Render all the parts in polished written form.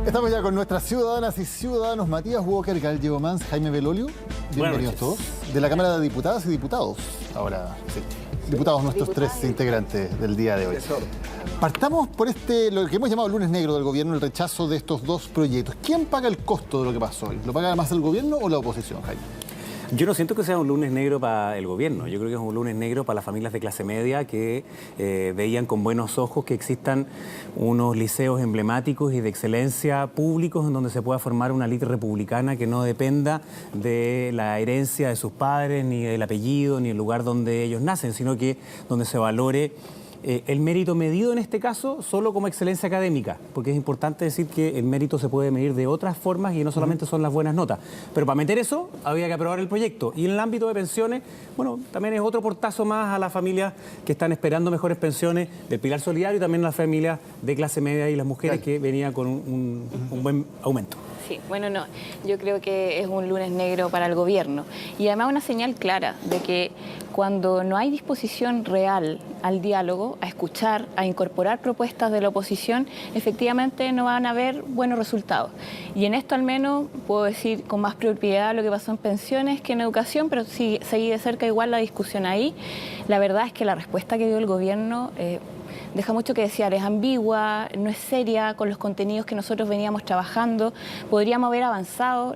Estamos ya con nuestras ciudadanas y ciudadanos, Matías Walker, Gael Diego Mans, Jaime Belolio. Bienvenidos todos. De la Cámara de Diputadas y Diputados. Ahora, sí. Diputados, nuestros tres integrantes del día de hoy. Partamos por lo que hemos llamado lunes negro del gobierno, el rechazo de estos dos proyectos. ¿Quién paga el costo de lo que pasó hoy? ¿Lo paga más el gobierno o la oposición, Jaime? Yo no siento que sea un lunes negro para el gobierno. Yo creo que es un lunes negro para las familias de clase media que veían con buenos ojos que existan unos liceos emblemáticos y de excelencia públicos en donde se pueda formar una élite republicana que no dependa de la herencia de sus padres, ni del apellido, ni el lugar donde ellos nacen, sino que donde se valore el mérito medido en este caso solo como excelencia académica, porque es importante decir que el mérito se puede medir de otras formas y no solamente son las buenas notas. Pero para meter eso había que aprobar el proyecto. Y en el ámbito de pensiones, bueno, también es otro portazo más a las familias que están esperando mejores pensiones del Pilar Solidario y también a las familias de clase media y las mujeres que venían con un buen aumento. Sí, bueno, no, yo creo que es un lunes negro para el gobierno y además una señal clara de que cuando no hay disposición real al diálogo, a escuchar, a incorporar propuestas de la oposición, efectivamente no van a haber buenos resultados. Y en esto al menos puedo decir con más propiedad lo que pasó en pensiones que en educación, pero sí seguí de cerca igual la discusión ahí. La verdad es que la respuesta que dio el gobierno deja mucho que desear, es ambigua, no es seria con los contenidos que nosotros veníamos trabajando. Podríamos haber avanzado.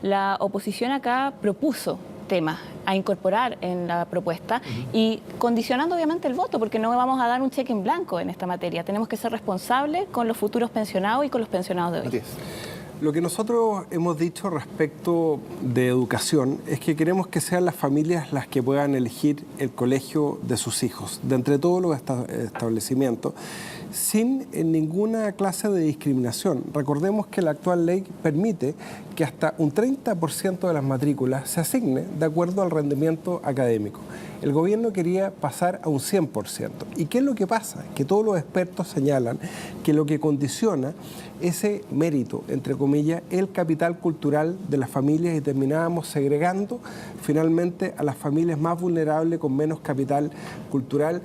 La oposición acá propuso temas a incorporar en la propuesta y condicionando obviamente el voto, porque no vamos a dar un cheque en blanco en esta materia. Tenemos que ser responsables con los futuros pensionados y con los pensionados de hoy. Matías. Lo que nosotros hemos dicho respecto de educación es que queremos que sean las familias las que puedan elegir el colegio de sus hijos, de entre todos los establecimientos, sin ninguna clase de discriminación. Recordemos que la actual ley permite que hasta un 30% de las matrículas se asigne de acuerdo al rendimiento académico. El gobierno quería pasar a un 100%. ¿Y qué es lo que pasa? Que todos los expertos señalan que lo que condiciona ese mérito, entre comillas, el capital cultural de las familias y terminábamos segregando finalmente a las familias más vulnerables con menos capital cultural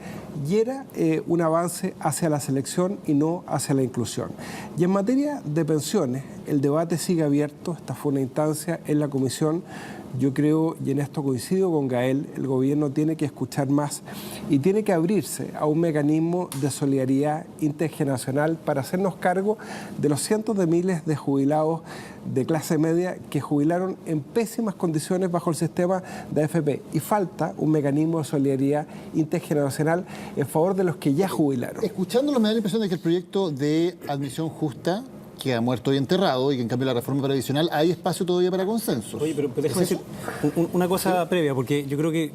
y era un avance hacia la selección y no hacia la inclusión. Y en materia de pensiones, el debate sigue abierto, esta fue una instancia en la comisión. Yo creo, y en esto coincido con Gael, el gobierno tiene que escuchar más y tiene que abrirse a un mecanismo de solidaridad intergeneracional para hacernos cargo de los cientos de miles de jubilados de clase media que jubilaron en pésimas condiciones bajo el sistema de AFP. Y falta un mecanismo de solidaridad intergeneracional en favor de los que ya jubilaron. Escuchándolos me da la impresión de que el proyecto de admisión justa queda muerto y enterrado y que en cambio la reforma previsional hay espacio todavía para consensos. Oye, pero déjame decir una cosa previa, porque yo creo que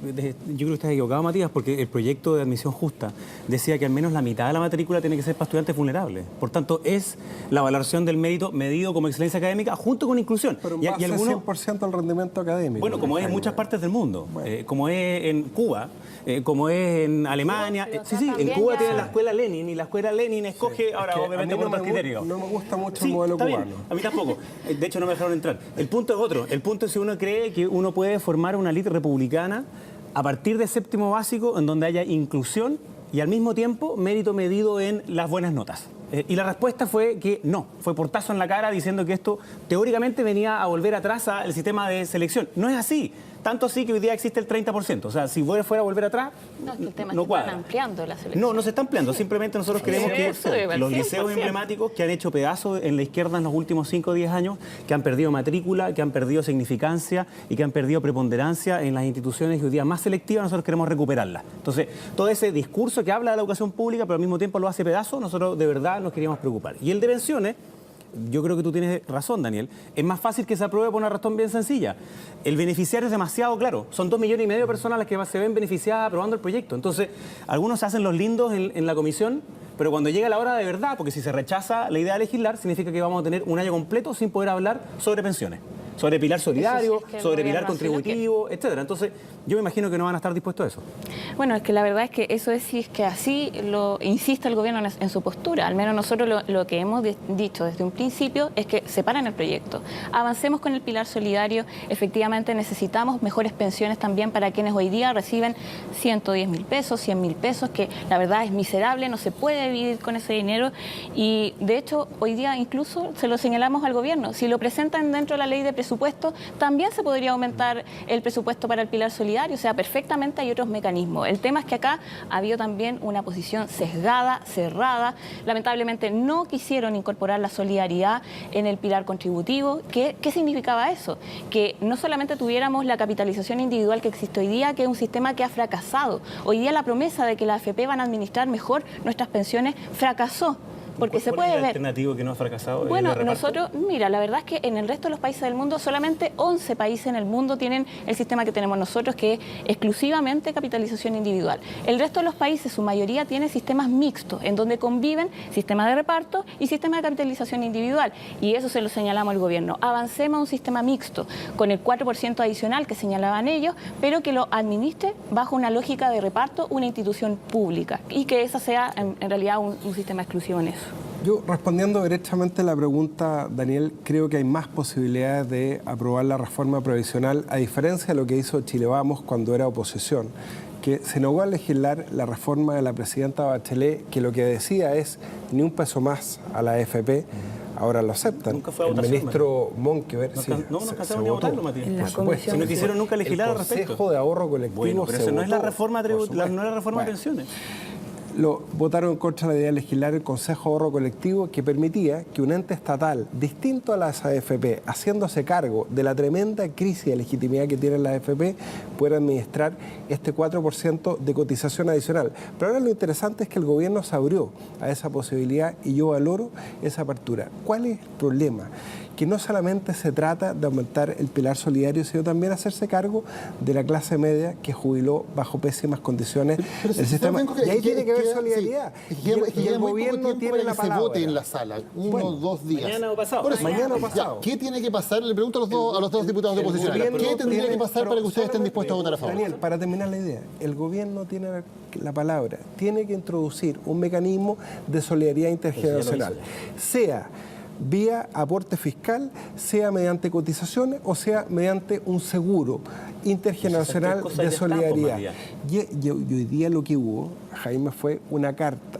estás equivocado, Matías, porque el proyecto de admisión justa decía que al menos la mitad de la matrícula tiene que ser para estudiantes vulnerables. Por tanto, es la valoración del mérito medido como excelencia académica junto con inclusión. Pero y 100% al rendimiento académico. Bueno, como es en muchas partes del mundo, como es en Cuba, como es en Alemania. Sí, en Cuba tienen la escuela Lenin y la escuela Lenin escoge, ahora obviamente por otros criterios. No me gusta mucho el modelo cubano. A mí tampoco. De hecho, no me dejaron entrar. El punto es otro. El punto es si uno cree que uno puede formar una élite republicana a partir de séptimo básico en donde haya inclusión y al mismo tiempo mérito medido en las buenas notas. Y la respuesta fue que no, fue portazo en la cara diciendo que esto teóricamente venía a volver atrás al sistema de selección. No es así. Tanto así que hoy día existe el 30%. O sea, si fuera a volver atrás, no, es que el tema no cuadra. Están ampliando la selección. No se está ampliando. Simplemente nosotros queremos que los liceos 100%. emblemáticos que han hecho pedazos en la izquierda en los últimos 5 o 10 años, que han perdido matrícula, que han perdido significancia y que han perdido preponderancia en las instituciones y hoy día más selectivas, nosotros queremos recuperarlas. Entonces, todo ese discurso que habla de la educación pública, pero al mismo tiempo lo hace pedazos, nosotros de verdad nos queríamos preocupar. Y el de pensiones, yo creo que tú tienes razón, Daniel. Es más fácil que se apruebe por una razón bien sencilla. El beneficiario es demasiado claro. Son 2,5 millones de personas las que se ven beneficiadas aprobando el proyecto. Entonces, algunos se hacen los lindos en la comisión, pero cuando llega la hora de verdad, porque si se rechaza la idea de legislar, significa que vamos a tener un año completo sin poder hablar sobre pensiones. sobre pilar solidario, Eso sí es que el sobre pilar gobierno así lo contributivo, etcétera. Entonces, yo me imagino que no van a estar dispuestos a eso. Bueno, es que la verdad es que eso es si es que así lo insiste el gobierno en su postura. Al menos nosotros lo que hemos dicho desde un principio es que separen el proyecto. Avancemos con el pilar solidario. Efectivamente necesitamos mejores pensiones también para quienes hoy día reciben 110.000 pesos, 100.000 pesos, que la verdad es miserable, no se puede vivir con ese dinero. Y de hecho, hoy día incluso se lo señalamos al gobierno. Si lo presentan dentro de la ley de presupuesto, también se podría aumentar el presupuesto para el pilar solidario. O sea, perfectamente hay otros mecanismos. El tema es que acá ha habido también una posición sesgada, cerrada. Lamentablemente no quisieron incorporar la solidaridad en el pilar contributivo. ¿Qué significaba eso? Que no solamente tuviéramos la capitalización individual que existe hoy día, que es un sistema que ha fracasado. Hoy día la promesa de que la AFP van a administrar mejor nuestras pensiones fracasó. Porque se puede ver. ¿Cuál es el alternativo que no ha fracasado? Bueno, nosotros, mira, la verdad es que en el resto de los países del mundo, solamente 11 países en el mundo tienen el sistema que tenemos nosotros, que es exclusivamente capitalización individual. El resto de los países, su mayoría, tiene sistemas mixtos, en donde conviven sistema de reparto y sistema de capitalización individual. Y eso se lo señalamos al gobierno. Avancemos a un sistema mixto, con el 4% adicional que señalaban ellos, pero que lo administre bajo una lógica de reparto una institución pública y que esa sea en realidad un sistema exclusivo en eso. Yo, respondiendo directamente a la pregunta, Daniel, creo que hay más posibilidades de aprobar la reforma previsional, a diferencia de lo que hizo Chile Vamos cuando era oposición, que se negó a legislar la reforma de la presidenta Bachelet, que lo que decía es ni un peso más a la AFP. Ahora lo aceptan. Nunca fue a el votación, ministro Monkever no cansaron de votarlo, Matías. En la Por supuesto. Si no quisieron nunca legislar al respecto. El Consejo de Ahorro Colectivo Bueno, pero eso no es la reforma, no es la reforma de pensiones. Votaron en contra de la idea de legislar el Consejo de Ahorro Colectivo, que permitía que un ente estatal distinto a las AFP, haciéndose cargo de la tremenda crisis de legitimidad que tienen las AFP, pueda administrar este 4% de cotización adicional. Pero ahora lo interesante es que el gobierno se abrió a esa posibilidad y yo valoro esa apertura. ¿Cuál es el problema? Que no solamente se trata de aumentar el pilar solidario, sino también hacerse cargo de la clase media que jubiló bajo pésimas condiciones el sistema. Y ahí tiene que haber solidaridad. Y el gobierno tiene la palabra. Se vote en la sala, uno o 2 días. Mañana o pasado. Por eso, Mañana o pasado. ¿Qué tiene que pasar? Le pregunto a los dos diputados de oposición. ¿Qué tendría que pasar para que ustedes estén dispuestos a votar a favor? Daniel, para terminar la idea, el gobierno tiene la palabra, tiene que introducir un mecanismo de solidaridad intergeneracional, sea vía aporte fiscal, sea mediante cotizaciones o sea mediante un seguro intergeneracional de solidaridad. Y hoy día lo que hubo, Jaime, fue una carta.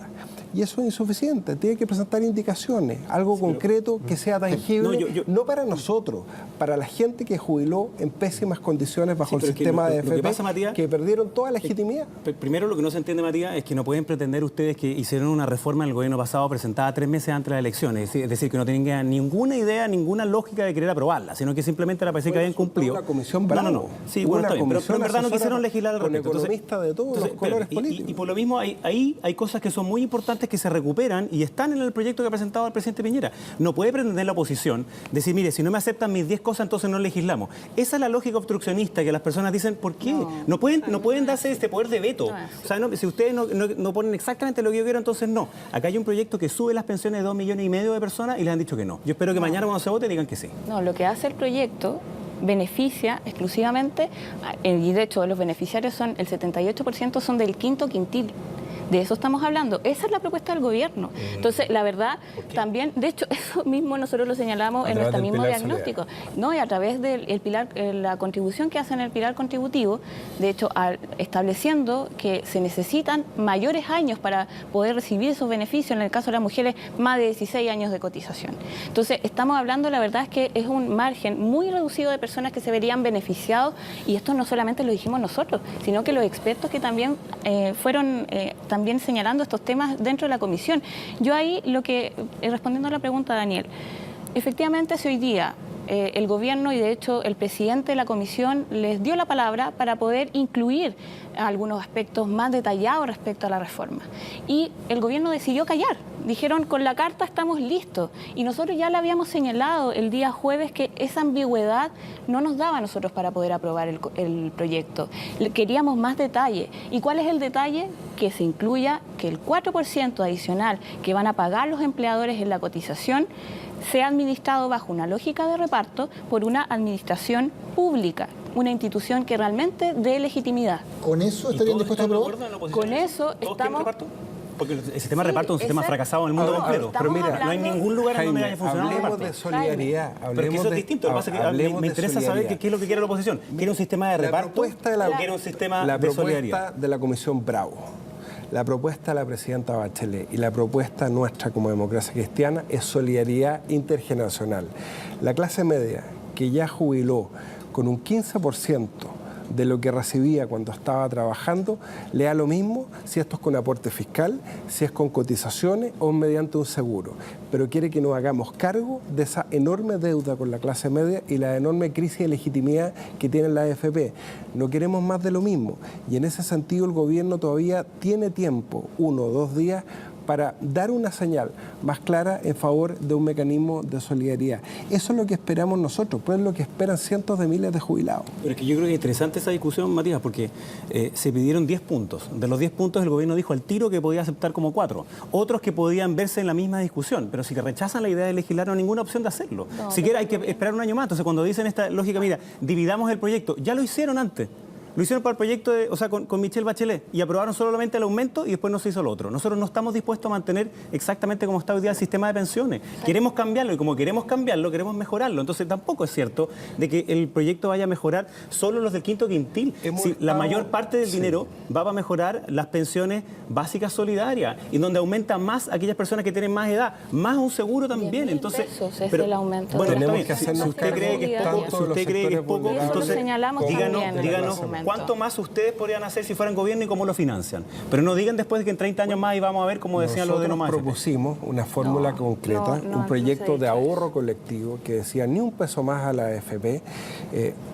Y eso es insuficiente, tiene que presentar indicaciones, algo concreto que sea tangible, no para nosotros, para la gente que jubiló en pésimas condiciones bajo el sistema de AFP, que perdieron toda legitimidad. Primero, lo que no se entiende, Matías, es que no pueden pretender ustedes que hicieron una reforma en el gobierno pasado presentada 3 meses antes de las elecciones, es decir, que no tienen ninguna idea, ninguna lógica de querer aprobarla, sino que simplemente la parece que habían cumplido. Una comisión Bravo. No. Sí, bueno, está bien, pero en verdad no quisieron legislar al respecto. Con economistas de todos los colores políticos. Y por lo mismo, ahí hay cosas que son muy importantes que se recuperan y están en el proyecto que ha presentado el presidente Piñera. No puede pretender la oposición decir, mire, si no me aceptan mis 10 cosas, entonces no legislamos. Esa es la lógica obstruccionista que las personas dicen, ¿por qué? No pueden darse este poder de veto. O sea, si ustedes no ponen exactamente lo que yo quiero, entonces no. Acá hay un proyecto que sube las pensiones de 2,5 millones de personas y les han dicho que no. Yo espero que mañana cuando se vote digan que sí. No, lo que hace el proyecto beneficia exclusivamente, y de hecho los beneficiarios son el 78% son del quinto quintil. De eso estamos hablando. Esa es la propuesta del gobierno. Entonces, la verdad, también, de hecho, eso mismo nosotros lo señalamos en nuestro mismo diagnóstico. No, y a través del pilar, la contribución que hacen el pilar contributivo, de hecho, estableciendo que se necesitan mayores años para poder recibir esos beneficios, en el caso de las mujeres, más de 16 años de cotización. Entonces, estamos hablando, la verdad es que es un margen muy reducido de personas que se verían beneficiados, y esto no solamente lo dijimos nosotros, sino que los expertos que también fueron también señalando estos temas dentro de la comisión. Yo ahí respondiendo a la pregunta, Daniel, efectivamente si hoy día el gobierno y de hecho el presidente de la comisión les dio la palabra para poder incluir algunos aspectos más detallados respecto a la reforma. Y el gobierno decidió callar, Dijeron, con la carta estamos listos. Y nosotros ya le habíamos señalado el día jueves que esa ambigüedad no nos daba a nosotros para poder aprobar el proyecto. Queríamos más detalle. ¿Y cuál es el detalle? Que se incluya que el 4% adicional que van a pagar los empleadores en la cotización sea administrado bajo una lógica de reparto por una administración pública, una institución que realmente dé legitimidad. ¿Con eso estarían dispuestos a aprobar? Con eso estamos... Porque el sistema de reparto es un sistema fracasado en el mundo completo. Pero mira, no hay ningún lugar en donde Jaime, haya funcionado el hablemos reparto. de solidaridad. Pero es que eso es distinto. Lo que pasa es que me interesa saber qué es lo que quiere la oposición. ¿Quiere un sistema de reparto o quiere un sistema de solidaridad? La propuesta de la Comisión Bravo, la propuesta de la presidenta Bachelet y la propuesta nuestra como Democracia Cristiana es solidaridad intergeneracional. La clase media, que ya jubiló con un 15% de lo que recibía cuando estaba trabajando, le da lo mismo si esto es con aporte fiscal, si es con cotizaciones o mediante un seguro. Pero quiere que nos hagamos cargo de esa enorme deuda con la clase media y la enorme crisis de legitimidad que tiene la AFP. No queremos más de lo mismo. Y en ese sentido el gobierno todavía tiene tiempo, 1 o 2 días, para dar una señal más clara en favor de un mecanismo de solidaridad. Eso es lo que esperamos nosotros, pues es lo que esperan cientos de miles de jubilados. Pero es que yo creo que es interesante esa discusión, Matías, porque se pidieron 10 puntos. De los 10 puntos el gobierno dijo al tiro que podía aceptar como 4. Otros que podían verse en la misma discusión, pero si que rechazan la idea de legislar no hay ninguna opción de hacerlo. No, siquiera hay que esperar un año más. Entonces cuando dicen esta lógica, mira, dividamos el proyecto, ya lo hicieron antes. Lo hicieron para el proyecto, con Michelle Bachelet, y aprobaron solamente el aumento y después no se hizo lo otro. Nosotros no estamos dispuestos a mantener exactamente como está hoy día el sistema de pensiones. Queremos cambiarlo y como queremos cambiarlo, queremos mejorarlo. Entonces tampoco es cierto de que el proyecto vaya a mejorar solo los del quinto quintil. Si la mayor parte del dinero va a mejorar las pensiones básicas solidarias, y donde aumenta más aquellas personas que tienen más edad, más un seguro también. Entonces, es el aumento. Bueno, tenemos que hacernos si usted cree que es poco, entonces díganos ¿cuánto más ustedes podrían hacer si fueran gobierno y cómo lo financian? Pero no digan después de que en 30 años más y vamos a ver cómo decían los de no más. Nosotros propusimos una fórmula concreta, un proyecto de ahorro colectivo que decía ni un peso más a la AFP,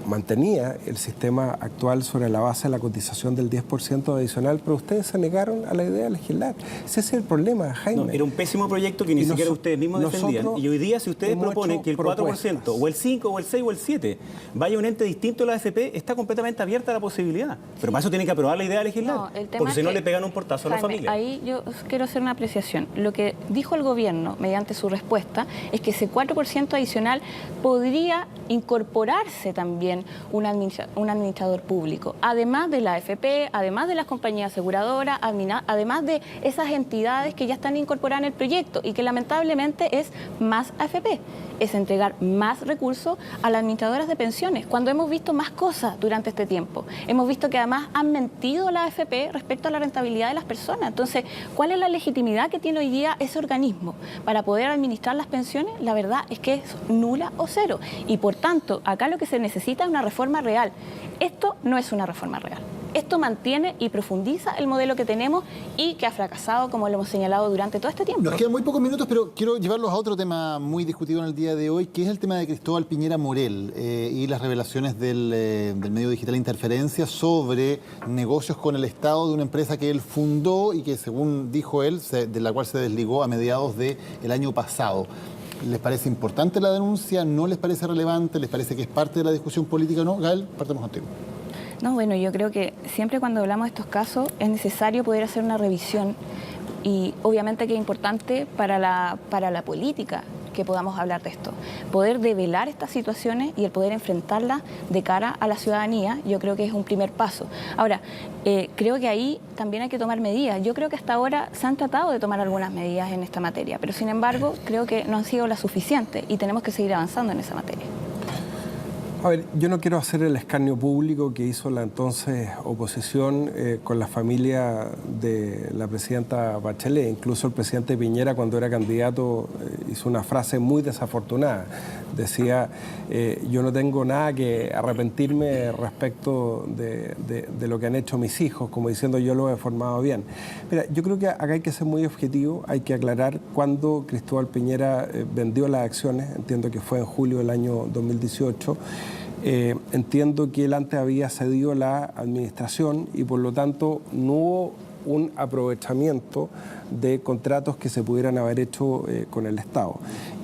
mantenía el sistema actual sobre la base de la cotización del 10% adicional, pero ustedes se negaron a la idea de legislar. Ese es el problema, Jaime. No, era un pésimo proyecto que ni siquiera ustedes mismos defendían. Y hoy día, si ustedes proponen que el 4%, o el 5%, o el 6%, o el 7%, vaya a un ente distinto a la AFP, está completamente abierta la posibilidad. Pero para eso tienen que aprobar la idea de legislar. Porque si no le pegan un portazo a la familia. Ahí yo quiero hacer una apreciación. Lo que dijo el gobierno mediante su respuesta es que ese 4% adicional podría incorporarse también un administrador público, además de la AFP, además de las compañías aseguradoras, además de esas entidades que ya están incorporadas en el proyecto y que lamentablemente es más AFP. Es entregar más recursos a las administradoras de pensiones, cuando hemos visto más cosas durante este tiempo. Hemos visto que además han mentido la AFP respecto a la rentabilidad de las personas. Entonces, ¿cuál es la legitimidad que tiene hoy día ese organismo para poder administrar las pensiones? La verdad es que es nula o cero. Y por tanto, acá lo que se necesita es una reforma real. Esto no es una reforma real. Esto mantiene y profundiza el modelo que tenemos y que ha fracasado, como lo hemos señalado durante todo este tiempo. Nos quedan muy pocos minutos, pero quiero llevarlos a otro tema muy discutido en el día de hoy, que es el tema de Cristóbal Piñera Morel y las revelaciones del medio digital Interferencia sobre negocios con el Estado de una empresa que él fundó y que, según dijo él, de la cual se desligó a mediados del año pasado. ¿Les parece importante la denuncia? ¿No les parece relevante? ¿Les parece que es parte de la discusión política o no? Gael, partamos contigo. No, bueno, yo creo que siempre cuando hablamos de estos casos es necesario poder hacer una revisión y obviamente que es importante para la política que podamos hablar de esto. Poder develar estas situaciones y el poder enfrentarlas de cara a la ciudadanía, yo creo que es un primer paso. Ahora, creo que ahí también hay que tomar medidas. Yo creo que hasta ahora se han tratado de tomar algunas medidas en esta materia, pero sin embargo creo que no han sido las suficientes y tenemos que seguir avanzando en esa materia. A ver, yo no quiero hacer el escarnio público que hizo la entonces oposición con la familia de la presidenta Bachelet. Incluso el presidente Piñera, cuando era candidato, hizo una frase muy desafortunada. Decía, yo no tengo nada que arrepentirme respecto de lo que han hecho mis hijos, como diciendo yo lo he formado bien. Mira, yo creo que acá hay que ser muy objetivo, hay que aclarar cuándo Cristóbal Piñera vendió las acciones, entiendo que fue en julio del año 2018. Entiendo que él antes había cedido la administración y por lo tanto no hubo un aprovechamiento de contratos que se pudieran haber hecho con el Estado.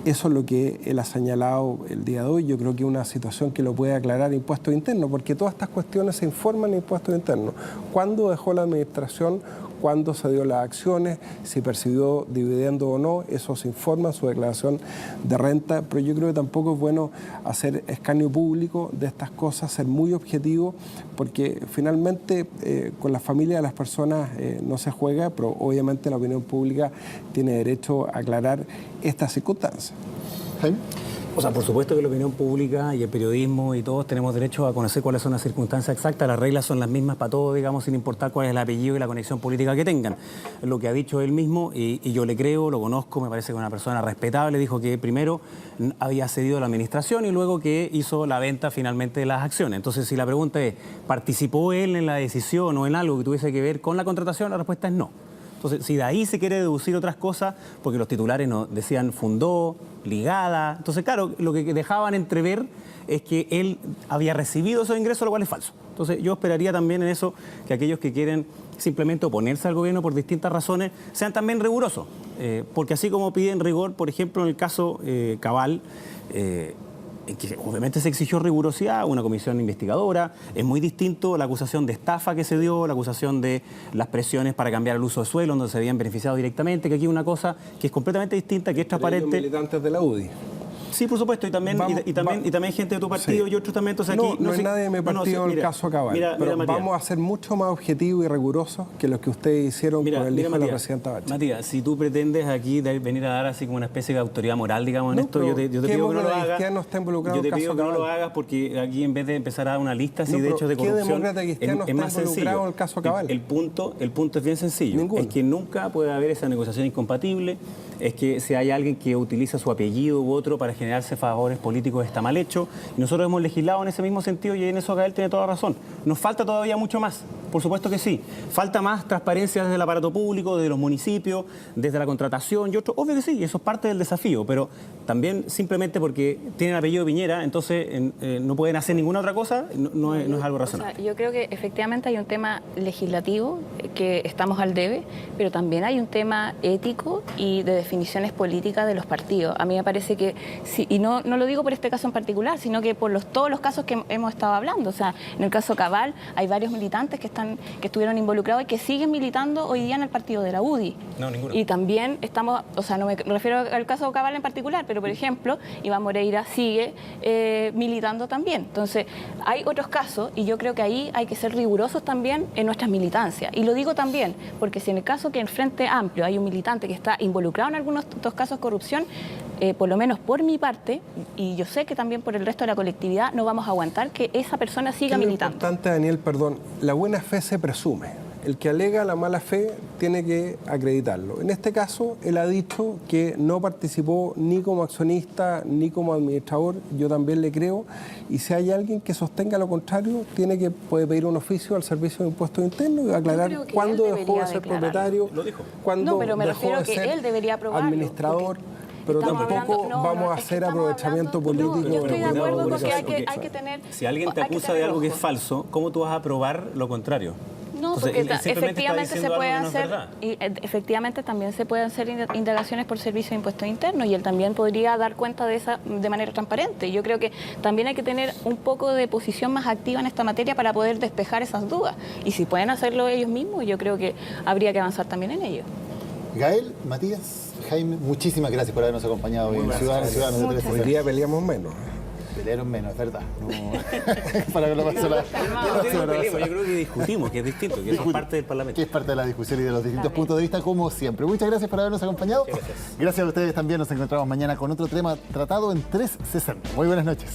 Eso es lo que él ha señalado el día de hoy. Yo creo que es una situación que lo puede aclarar Impuestos Internos, porque todas estas cuestiones se informan en Impuestos Internos. ¿Cuándo dejó la administración? ¿Cuándo se dio las acciones? Si percibió dividendo o no, eso se informa en su declaración de renta, pero yo creo que tampoco es bueno hacer escarnio público de estas cosas, ser muy objetivo, porque finalmente con la familia de las personas no se juega, pero obviamente la opinión pública tiene derecho a aclarar estas circunstancias. Jaime. O sea, por supuesto que la opinión pública y el periodismo y todos tenemos derecho a conocer cuáles son las circunstancias exactas. Las reglas son las mismas para todos, digamos, sin importar cuál es el apellido y la conexión política que tengan. Lo que ha dicho él mismo, y yo le creo, lo conozco, me parece que es una persona respetable, dijo que primero había cedido a la administración y luego que hizo la venta finalmente de las acciones. Entonces, si la pregunta es, ¿participó él en la decisión o en algo que tuviese que ver con la contratación? La respuesta es no. Entonces, si de ahí se quiere deducir otras cosas, porque los titulares nos decían fundó, ligada. Entonces, claro, lo que dejaban entrever es que él había recibido esos ingresos, lo cual es falso. Entonces, yo esperaría también en eso que aquellos que quieren simplemente oponerse al gobierno por distintas razones sean también rigurosos. Porque así como piden rigor, por ejemplo, en el caso Cabal, en que obviamente se exigió rigurosidad, una comisión investigadora. Es muy distinto la acusación de estafa que se dio, la acusación de las presiones para cambiar el uso de suelo, donde se habían beneficiado directamente, que aquí hay una cosa que es completamente distinta, que es transparente. Los militantes de la UDI. Sí, por supuesto, y también gente de tu partido, sí, y otros también. Entonces aquí, no es nadie de mi partido el caso Cabal, pero Matías, vamos a ser mucho más objetivos y rigurosos que los que ustedes hicieron con el hijo de la presidenta Bachelet. Matías, si tú pretendes aquí venir a dar así como una especie de autoridad moral, digamos, en esto, yo te pido que no lo hagas. Yo te pido que no lo hagas porque aquí en vez de empezar a dar una lista así de hechos de corrupción, ¿qué demócrata cristiano es más sencillo. En el caso Cabal? El punto es bien sencillo. Ninguno. Es que nunca puede haber esa negociación incompatible, es que si hay alguien que utiliza su apellido u otro para generarse favores políticos está mal hecho, y nosotros hemos legislado en ese mismo sentido y en eso acá él tiene toda razón. Nos falta todavía mucho más, por supuesto que sí. Falta más transparencia desde el aparato público, desde los municipios, desde la contratación y otro. Obvio que sí, eso es parte del desafío, pero también simplemente porque tienen apellido Piñera, entonces no pueden hacer ninguna otra cosa, no es algo razonable. O sea, yo creo que efectivamente hay un tema legislativo que estamos al debe, pero también hay un tema ético y de definiciones políticas de los partidos. A mí me parece que, sí, y no lo digo por este caso en particular, sino que por todos los casos que hemos estado hablando. O sea, en el caso Cabal hay varios militantes que estuvieron involucrados y que siguen militando hoy día en el partido de la UDI. No, ninguno. Y también estamos, o sea, no me refiero al caso Cabal en particular, pero por ejemplo, Iván Moreira sigue militando también. Entonces, hay otros casos y yo creo que ahí hay que ser rigurosos también en nuestras militancias. Y lo digo también, porque si en el caso que en Frente Amplio hay un militante que está involucrado en algunos de estos casos de corrupción, por lo menos por mi parte, y yo sé que también por el resto de la colectividad, no vamos a aguantar que esa persona siga militando. Lo importante, Daniel, perdón, la buena fe se presume. El que alega la mala fe tiene que acreditarlo. En este caso, él ha dicho que no participó ni como accionista ni como administrador. Yo también le creo. Y si hay alguien que sostenga lo contrario, puede pedir un oficio al Servicio de Impuestos Internos y aclarar cuándo dejó de ser propietario, cuándo dejó de ser administrador. Pero tampoco vamos a hacer aprovechamiento político. Yo estoy de acuerdo con que hay que tener... Si alguien te acusa de algo que es falso, ¿cómo tú vas a probar lo contrario? No, porque efectivamente se puede hacer, y efectivamente también se pueden hacer indagaciones por Servicio de Impuestos Internos y él también podría dar cuenta de esa de manera transparente. Yo creo que también hay que tener un poco de posición más activa en esta materia para poder despejar esas dudas. Y si pueden hacerlo ellos mismos, yo creo que habría que avanzar también en ello. Gael, Matías, Jaime, muchísimas gracias por habernos acompañado hoy en Ciudadanos de Televisión. Hoy día peleamos menos. Pelearon menos, es verdad. No, para que lo pasó yo creo que discutimos, que es distinto, que es parte del Parlamento. Que es parte de la discusión y de los distintos puntos de vista, como siempre. Muchas gracias por habernos acompañado. Gracias a ustedes también. Nos encontramos mañana con otro tema tratado en 360. Muy buenas noches.